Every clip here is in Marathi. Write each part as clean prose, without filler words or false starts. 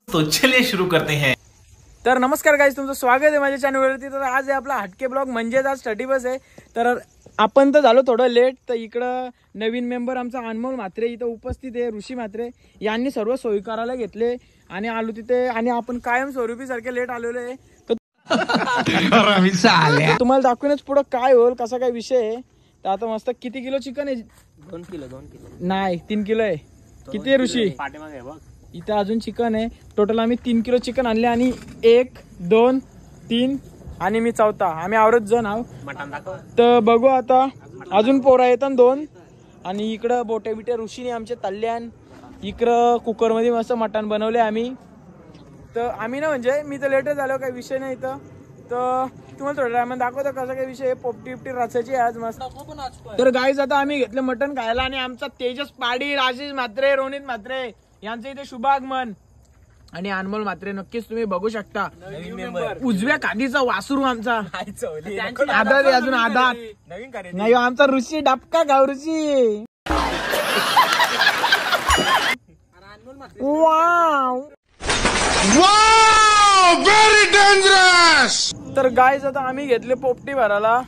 तो चलिए शुरू करते हैं। तर नमस्कार गाईज, तुमचं स्वागत आहे माझ्या चॅनलवरती। तर आज आहे आपला हटके ब्लॉग, म्हणजेच आज 30 बस आहे। तर आपण तर झालो थोडं लेट, तर इकडं नवीन मेंबर आमचा अनमोल म्हात्रे इथं उपस्थित आहे। ऋषी म्हात्रे यांनी सर्व सोयी करायला घेतले आणि आलो तिथे, आणि आपण कायम स्वरूपी सारखे लेट आलेलो आहे। तुम्हाला दाखवूनच पुढं काय होईल, कसा काय विषय आहे। तर आता मस्त किती किलो चिकन आहे? 2 किलो नाही 3 किलो आहे। किती आहे ऋषी? पाठीमागे बघ, इथं अजून चिकन आहे। टोटल आम्ही 3 किलो चिकन आणले, आणि 1 2 3 आणि मी चौथा, आम्ही आवरत जण आहो। मटण दाखव। तर बघू आता, अजून पोरा येतात 2, आणि इकडं बोटे बिटे ऋषीने आमचे तल्ल्यान, इकडं कुकर मध्ये मस्त मटण बनवले आम्ही। तर आम्ही ना, म्हणजे मी तर लेटच झालो, काही विषय नाही इथं। तर तुम्हाला थोड्या टायमात दाखवतो कसा काही विषय, पोपटी बिपटी रचायची आज मस्त। तर गाईज आता आम्ही घेतलं मटण खायला, आणि आमचा तेजस पाडी, राजेश म्हात्रे, रोनित म्हात्रे यांचं इथे शुभागमन, आणि अनमोल म्हात्रे नक्कीच तुम्ही बघू शकता। उजव्या खादीचा वासरू आमचा आदात, अजून आदात नाही आमचा ऋषी डबका गाव ऋषी। Wow very dangerous. तर गाईज आता आम्ही घेतले पोपटी भरायला,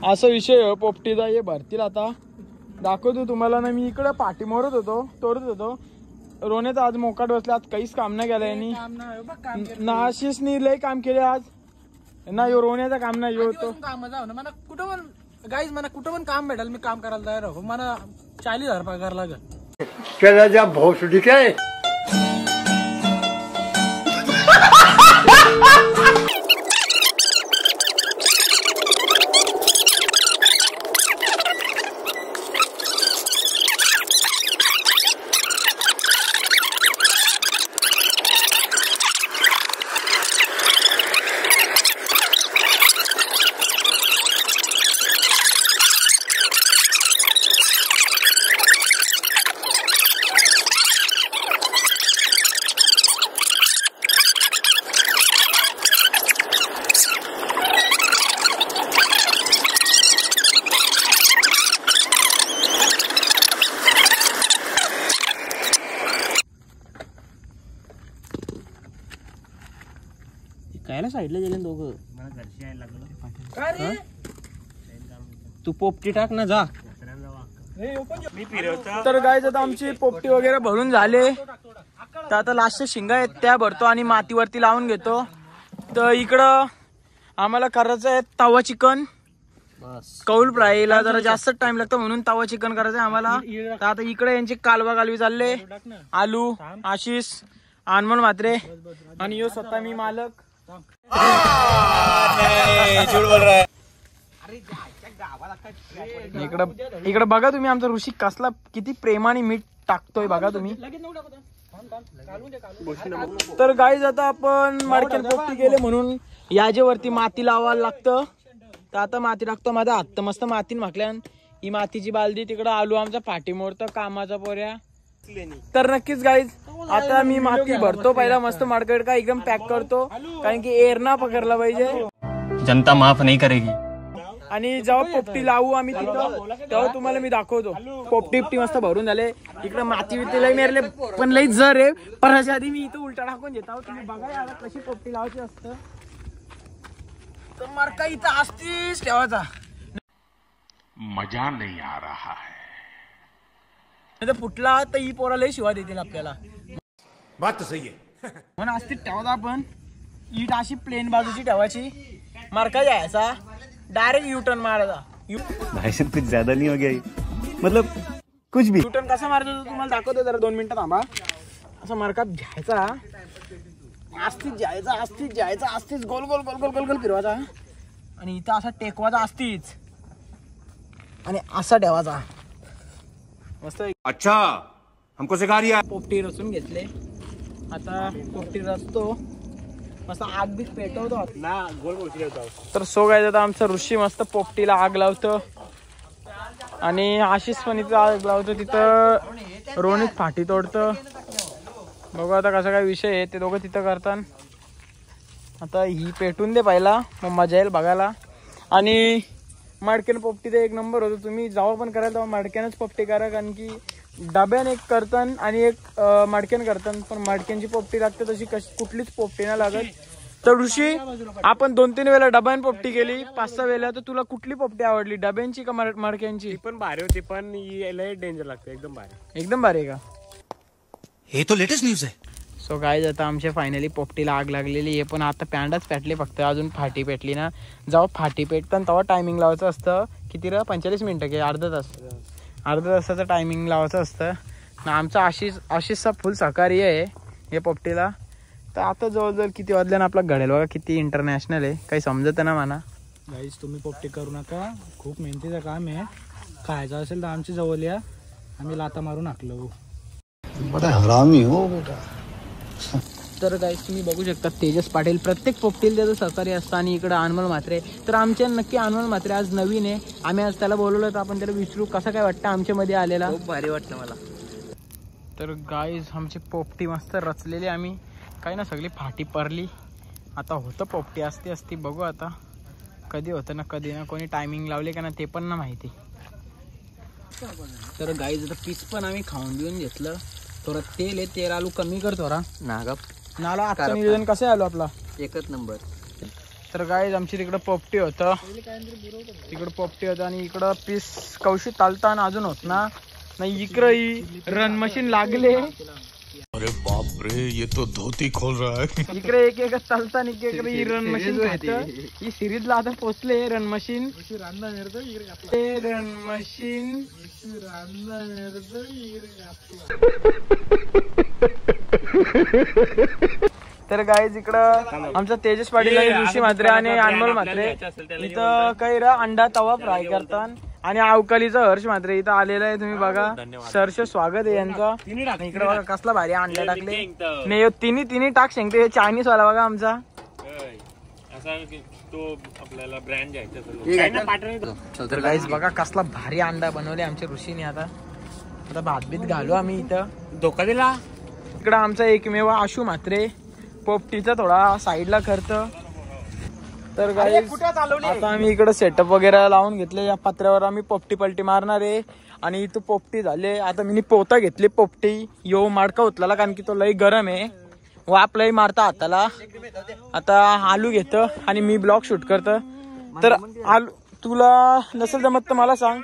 असा विषय पोपटीचा हे भरतील आता। दाखवतो तुम्हाला ना, मी इकडे पाठी मोरत होतो, तोडत होतो। रोनेचा आज मोकाट बसला, आज काहीच काम नाही केलं यांनी, नाशिसनी लय काम केले आज ना। यो रोण्याचं काम नाही, यो तो मला कुठं पण गाईज, मला कुठं पण काम भेटाल, मी काम करायला तयार आहे। मला 40,000 पगार लागेल। केला जा भोसडी काय कायला साईडला गेले दोघं? मला घरची यायला लागलं। तू पोपटी टाक ना, जा। मी फिरवतो। तर गाईज आता आमची पोपटी वगैरे भरून झाले, तर आता लास्टच्या शिंगा आहेत त्या भरतो आणि मातीवरती लावून घेतो। तर इकडं आम्हाला करायचं आहे तवा चिकन, कौल फ्रायला जरा जास्त टाइम लागतो, म्हणून तवा चिकन करायचं आहे आम्हाला। तर आता इकडे यांची कालवा कालवी चालले, आलू, आशिष, अनमोल म्हात्रे, आणि यो स्वतः मी मालक। इकडे बघा तुम्ही, आमचा ऋषी कसला किती प्रेमाने मीठ टाकतोय बघा तुम्ही। तर गाईज आता आपण मडक्यान पोपटी गेले म्हणून याच्यावरती माती लावायला लागतं। तर आता माती टाकतो, माझा हात तर मस्त मातीन माकल्यान, ही मातीची बालदी तिकडं आलू आमचा पाठी मोडतं कामाचा पोऱ्या। तर नक्कीच गाईज आता मी माती भरतो, पहिला मस्त मडकड का एकदम पॅक करतो, कारण की एअर ना पकडला पाहिजे, जनता माफ नाही करेगी। आणि जेव्हा पोपटी लावू आम्ही तिथं, तेव्हा तुम्हाला मी दाखवतो। पोपटी मस्त भरून झाले, इकडे माती बिती लई मेरले, पण लई जर आहे, परच्या आधी मी इथं उलटा टाकून घेतो। तुम्ही बघा याला कशी पोपटी लावायची असतं। तर मार्का इथं असतीच ठेवायचा, मजा नहीं आ रहा है। फुटला तर ही पोरा लई शिवा देतील आपल्याला, बात तो सही है। म्हणून असतीच ठेवायचा आपण। ईट अशी प्लेन बाजूची ठेवायची, मार्का जायचा, डायरेक्ट युटर्न मारायचा। भाई साहब कुछ ज्यादा नहीं हो गया ये? मतलब कुछ भी। युटर्न कसा मारायचा तुम्हाला दाखवतो, जरा 2 मिनिटं थांबा। असा मार्का घ्यायचा, असतीच जायचा, असतीच जायचा, असतीच गोल गोल गोल गोल गोल गोल फिरवायचा, आणि इथं असा टेकवाचा असतीच, आणि असा ठेवायचा मस्त। अच्छा हमको सिखा रिया। पोपटी रचून घेतले, आता पोपटी रचतो मस्त, आग बीग पेटवतो ना, गोल गोल। तर सो गाईज आता आमचा ऋषी मस्त पोपटीला आग लावतो, आणि आशिष पण इथं आग लावतो, तिथं रोनित फाटी तोडतं। बघू आता कसा काय विषय आहे, ते दोघं तिथं करतात। आता ही पेटून दे पहिला, मग मजा येईल बघायला। आणि मडक्यान पोपटी ते एक नंबर होतो, तुम्ही जावा पण करायला तेव्हा मडक्यानच पोपटी करा, कारण की डब्यान एक करतन आणि एक मडक्यान करतन, पण मडक्यांची पोपटी लागते तशी कुठलीच पोपटी नाही लागत. तर ऋषी आपण 2-3 वेळा डब्यान पोपटी केली, 5-6 वेळा, तर तुला कुठली पोपटी आवडली, डब्यांची का मडक्यांची? पण भारी होती, पण याला डेंजर लागते. एकदम भारी, एकदम भारी का? ये तो लेटेस्ट न्यूज है. सो गाईज आता आमच्या फायनली पोपटीला आग लागलेली आहे, पण आता पॅन्डच पेटले फक्त, अजून फाटी पेटली ना. जेव्हा फाटी पेटतं तेव्हा टायमिंग लावायचं असतं. किती 45 मिनिटं की अर्धा तासाचं टायमिंग लावायचं असतं ना. आमचा आशिषचा फुल सहकार्य आहे या पोपटीला. तर आता जवळजवळ किती वाजल्यानं आपला घडेल बघा, किती इंटरनॅशनल आहे, काही समजत ना म्हणा. गाईज तुम्ही पोपटी करू नका, खूप मेहनतीचं काम आहे. खायचं असेल तर आमची जवळ या, आम्ही लाता मारून हाकलो. बड़ा हरामी हो बेटा. तर गाईज तुम्ही बघू शकता तेजस पाटील प्रत्येक पोपटीला त्याचं सहकार्य असतं. आणि इकडं अनमोल म्हात्रे, तर आमच्या नक्की अनमोल म्हात्रे आज नवीन आहे. आम्ही आज त्याला बोलवलं तर आपण त्याला विचारू कसं काय वाटतं आमच्यामध्ये आलेला. खूप भारी वाटलं मला. तर गाईज आमची पोपटी मस्त रचलेली, आम्ही काही ना सगळी फाटी परली. आता होतं पोपटी असती बघू आता कधी होतं ना कधी ना. कोणी टायमिंग लावले का ना ते पण ना माहिती. तर गाईज आता पीस पण आम्ही खाऊन घेऊन घेतलं. थोडं तेल आलू कमी कर थोडा नाला. आजचं नियोजन कसं आलो आपला एकच नंबर. तर गाईज आमची तिकडं पोपटी होतं, आणि इकडं पीस कौशी तालता आणि अजून होत ना. नाही इकडं ही रन मशीन लागले. अरे बाप रे, ये तो धोती खोल रहा है. इकडे एक चालता आणि इकडे ही रन मशीन ही सिरीजला आता पोचले. रन मशीन तर गाईज इकडं आमचा तेजस पाटील आणि ऋषी म्हात्रे आणि अनमोल म्हात्रे इथं काही अंडा तवा फ्राय करतात. आणि अवकालीचा हर्ष म्हात्रे इथं आलेला आहे. तुम्ही बघा, सरसे स्वागत आहे यांचा. इकडे बघा कसला भारी अंडा टाकले. नाही तिन्ही टाक शेंगते. चायनीज वाला बघा आमचा. आपल्याला ब्रँड घ्यायचं. तर गाईज बघा कसला भारी अंडा बनवले आमच्या ऋषीने. आता भातबीत घालू आम्ही इथं. धोका दिला. इकडं आमचा एकमेव आशू म्हात्रे पोपटीचा थोडा साईडला करत. तर गाईज आता आम्ही इकडं सेटअप वगैरे लावून घेतले. या पत्र्यावर आम्ही पोपटी पलटी मारणार आहे. आणि इथं पोपटी झाले. आता मी पोता घेतली पोपटी. यो माडका उचलाला कारण की तो लई गरम आहे. वाप लई मारता हाताला. आता आलू घेतो आणि मी ब्लॉग शूट करतो. तर आलू तुला नसेल जमत तर मला सांग.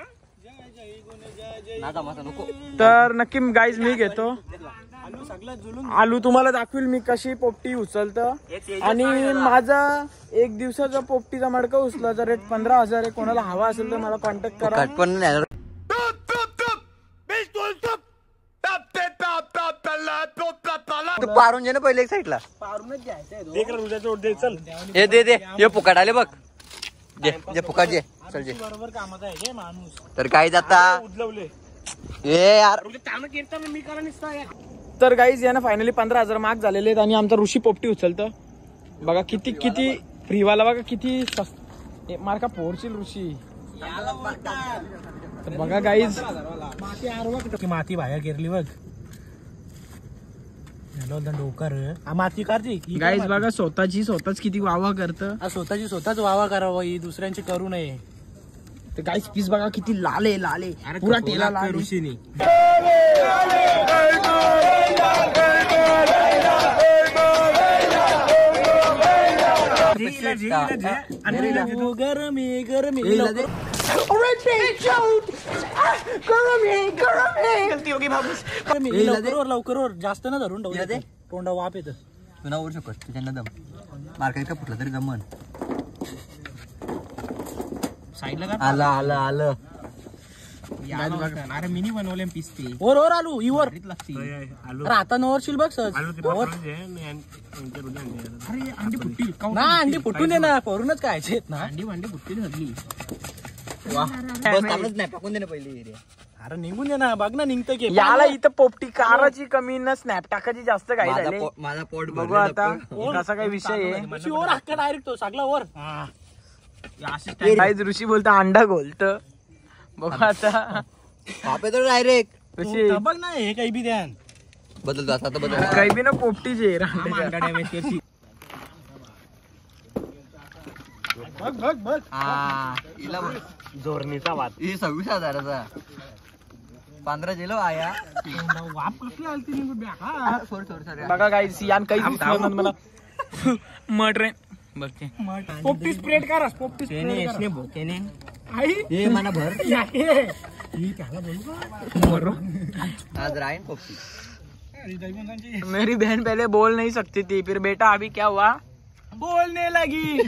तर नक्की गाईज मी घेतो आलू. तुम्हाला दाखवील मी कशी पोपटी उचलतं. आणि माझा 1 दिवसाचा पोपटीचा मडका उचलाचा रेट 15,000 आहे. कोणाला हवा असेल तर मला कॉन्टॅक्ट करा. पारून जे ना पहिले एक साईडला पारूनच घ्यायचंय. दे फुकाट आले बघ. जे फुकाट जे चल जे बरोबर कामाचा आहे माणूस. तर काय जाता यार. तर गाईज यानं फायनली 15,000 मार्क झालेले आहेत. आणि आमचा ऋषी पोपटी उचलतं बघा. किती फ्रीवाला बघा, किती मार्का फोडशील ऋषी. तर बघा गाईज माती बाहेर गेरली बघ. डोकर माती करते गाईज बघा स्वतःच किती वावा करतं. स्वतःच वावा करावा, ही दुसऱ्यांची करू नये. तर गाईज पीस बघा किती लाल आहे पुरा टेला लाल. ऋषीने लवकर जास्त ना धरून तोंडा वाप येत. तुला ओढू शकत त्यांना दम मार्केट का फुटला तरी जमन. साईडला आलं अरे मिनी बनवले पिसते. ओर आलू इवर अरे आता नवरशील बघ सहज. अरे अंडी फुटतील ना. अंडी फुटून दे ना. करूनच खायचे ना. अंडी फुटतील हरली. टाकून दे ना पहिली. अरे निघून दे ना. बघ ना निघतं की. याला इथं पोपटी काराची कमी ना स्नॅप टाकायची जास्त काही झाले. माझा पोट बघू आता कसा काय विषय आहे. ओर हक्का डायरेक्ट तो सगळा ओर. काहीच ऋषी बोलता अंडा गोलत. बघू आता वाप येतो डायरेक्ट. ऋषी बघ ना हे काही बी द्यान बदलतो आता बदल. काही बी ना पोपटीचे बघ जोरणीचा वाद. 26,000चा 15 किलो आया. वाप कसली आलती नाही बेकार. बघा गाईस यान काहीच दिसलं नाही मला. मट रे बघते पोपटी स्प्रेड करा. पोपटी स्प्रेड करा. भोकेने आई ये मला भर. या हे. ही त्याला बोलू का? आज राईन पोपटी. मेरी बहन पहले बोल नहीं सकती थी, फिर बेटा अभी क्या हुआ, बोलने लगी.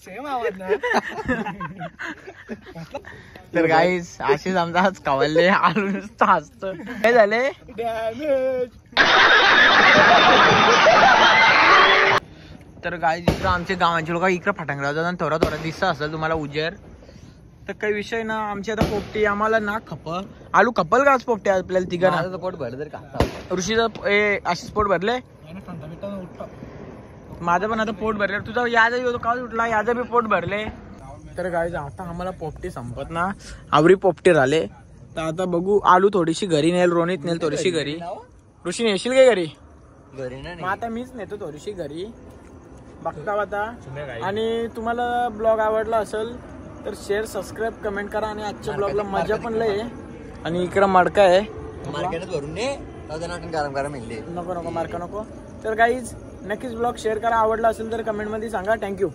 सेम आवाज ना. तर गाईस अशीच आमचा आज कवलले आलू नुसतं हसतं. काय झाले डॅमेज. तर गाईस इकडं आमच्या गावांचे लोक इकडं फटांगडा जातात आणि थोडा थोडा दिसत असेल तुम्हाला उजेर. तर काही विषय ना, आमची आता पोपटी आम्हाला ना आलू खपल का आज पोपटी आपल्याला तिघांना. पोट भरलं का ऋषीचं अशीच पोट भरले. माझं पण आता पोट भरले. तुझा याचा होतो काल उठला, याचा बी पोट भरले. तर गाईज आता आम्हाला पोपटी संपत ना, आवरी पोपटी राहिले. तर आता बघू, आलू थोडीशी घरी नेल, रोनित नेल थोडीशी घरी. ऋषी नेशील काय घरी? घरी नाही. मग आता मीच नेतो थोडीशी घरी. बघता आता. आणि तुम्हाला ब्लॉग आवडला असेल तर शेअर, सबस्क्राईब, कमेंट करा. आणि आजच्या ब्लॉगला मजा पण लय. आणि इकडं मडका आहे, मार्केटात भरून ने गरम गरम मिळते. नको नको मार्का नको. तर गाईज नक्कीच ब्लॉग शेअर करा. आवडला असेल तर कमेंट मध्ये सांगा. थँक्यू.